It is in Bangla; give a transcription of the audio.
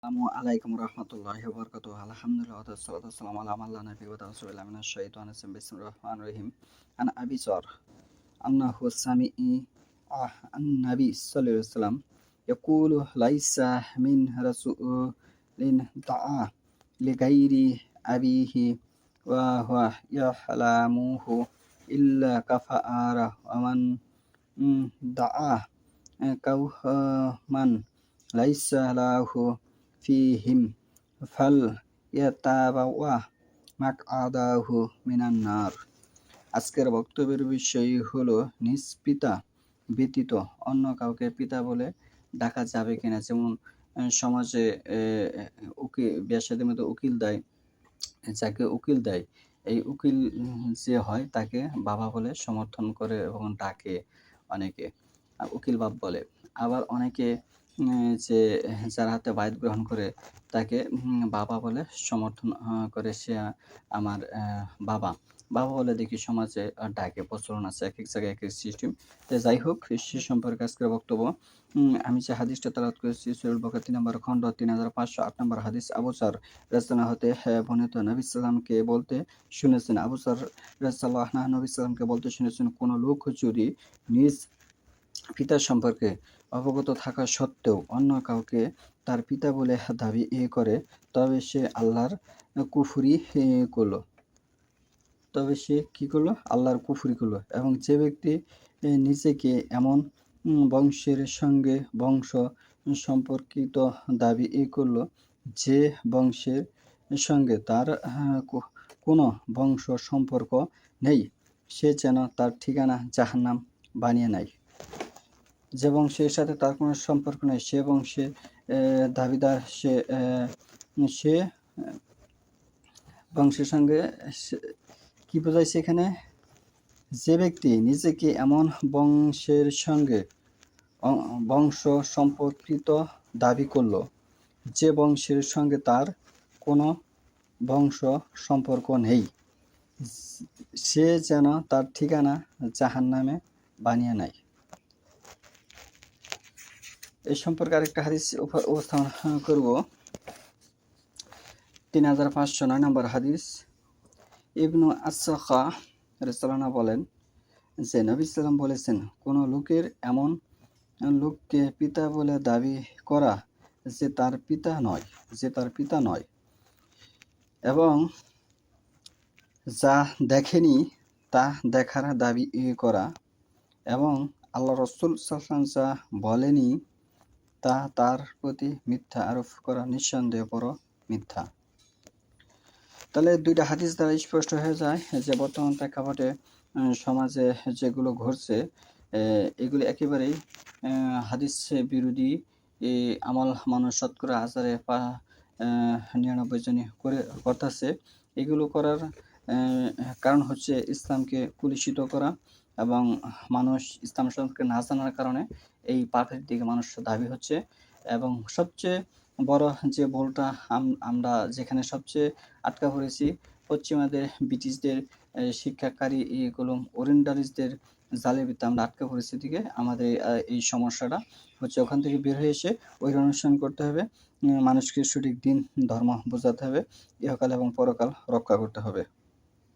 আসসালামু আলাইকুম রহমতুল্লাহি ওয়া বারাকাতুহু। আলহামদুলিল্লাহ ওয়াসসালাতু ওয়াসসালামু আলা মান লা নাবিয়্যা বা'দাহু। আউযু বিল্লাহি মিনাশ শাইতানির রাজিম। বিসমিল্লাহির রহমানির রহিম। আন আবি যর আন্নাহু সামি'a আন-নাবী সাল্লাল্লাহু আলাইহি ওয়াসাল্লাম ইয়াকুলু লাইসা মিন রাসূলিন দা'a লিগাইরি আবিহি ওয়া হুয়া ইয়াহলামুহু ইল্লা কাফারা ওয়া মান দা'a কাওমান লাইসা লাহু ফিহিম ফাল ইয়াতাবাওয়া মাকআদাহু মিনান নার। আজকের বক্তব্যের বিষয় হলো নিজ পিতা ব্যতীত অন্য কাউকে পিতা বলে ডাকা যাবে কিনা। যেমন সমাজে উকিল বিয়ে শাদীর মধ্যে উকিল দেয়, যাকে উকিল দেয়, এই উকিল যে হয় তাকে বাবা বলে সমর্থন করে এবং ডাকে অনেকে, উকিল বাপ বলে। আবার অনেকে যে যার হাতে বায়াত গ্রহণ করে তাকে বাবা বলে সমর্থন করে, সে আমার বাবা বাবা বলে দেখি সমাজে ডাকে, প্রচলন আছে, এক এক জায়গায় এক এক সিস্টেম। তো যাই হোক, সে সম্পর্কে আজকের বক্তব্য। আমি যে হাদিসটা তেলাওয়াত করেছি সূরা বকরা 3 নম্বর খণ্ড 3508 নম্বর হাদিস। আবু যর রাদিয়াল্লাহু হতে বর্ণিত, নবী সাল্লামকে বলতে শুনেছেন, আবু যর রাদিয়াল্লাহু আনহু নবী সাল্লামকে বলতে শুনেছেন, কোন লোক যদি নিজ পিতার সম্পর্কে অবগত থাকা সত্ত্বেও অন্য কাউকে তার পিতা বলে দাবি করে, তবে সে আল্লাহর কুফরি করল। তবে সে কি করলো? আল্লাহর কুফরি করলো। এবং যে ব্যক্তি নিজেকে এমন বংশের সঙ্গে বংশ সম্পর্কিত দাবি করলো যে বংশের সঙ্গে তার কোনো বংশ সম্পর্ক নেই, সে যেন তার ঠিকানা জাহান্নাম বানিয়ে নেয়। যে বংশের সাথে তার কোনো সম্পর্ক নেই সে বংশের দাবিদার, সে বংশের সঙ্গে কি বোঝাইছে এখানে? যে ব্যক্তি নিজেকে এমন বংশের সঙ্গে বংশ সম্পর্কিত দাবি করল যে বংশের সঙ্গে তার কোনো বংশ সম্পর্ক নেই, সে যেন তার ঠিকানা জাহান্নামে বানিয়ে নেয়। এই সম্পর্কে আরেকটা হাদিস উপস্থাপন করব। 3509 নম্বর হাদিস। ইবনু আস-সাখা রাদিয়াল্লাহু বলেন যে নবী সাল্লাম বলেছেন, কোনো লোকের এমন লোককে পিতা বলে দাবি করা যে তার পিতা নয় এবং যা দেখেনি তা দেখার দাবি করা, এবং আল্লাহ রাসূল সাল্লাল্লাহু যা বলেনি তা তার প্রতি মিথ্যা আরোপ করা নিঃসন্দেহে বড় মিথ্যা। তাহলে দুইটা হাদিস দ্বারা স্পষ্ট হয়ে যায় যে বর্তমান প্রেক্ষাপটে সমাজে যেগুলো ঘটছে এগুলি একেবারেই হাদিস বিরোধী আমল মানুষ শতকরা 99 জনই করতেছে। এগুলো করার কারণ হচ্ছে ইসলামকে কুলুষিত করা এবং মানুষ ইসলাম সম্পর্কে না জানার কারণে এই পাপের দিকে মানুষ দাবি হচ্ছে। এবং সবচেয়ে বড় যে ভুলটা আমরা যেখানে সবচেয়ে আটকা পড়েছি, পশ্চিমাদের, ব্রিটিশদের শিক্ষাকারী এগুলো ওরিয়েন্টালিস্টদের জালেবিতে আমরা আটকা পড়েছি দিকে আমাদের এই সমস্যাটা হচ্ছে। ওখান থেকে বের হয়ে এসে ওই অনুসরণ করতে হবে, মানুষকে সঠিক দিন ধর্ম বোঝাতে হবে, ইহকাল এবং পরকাল রক্ষা করতে হবে।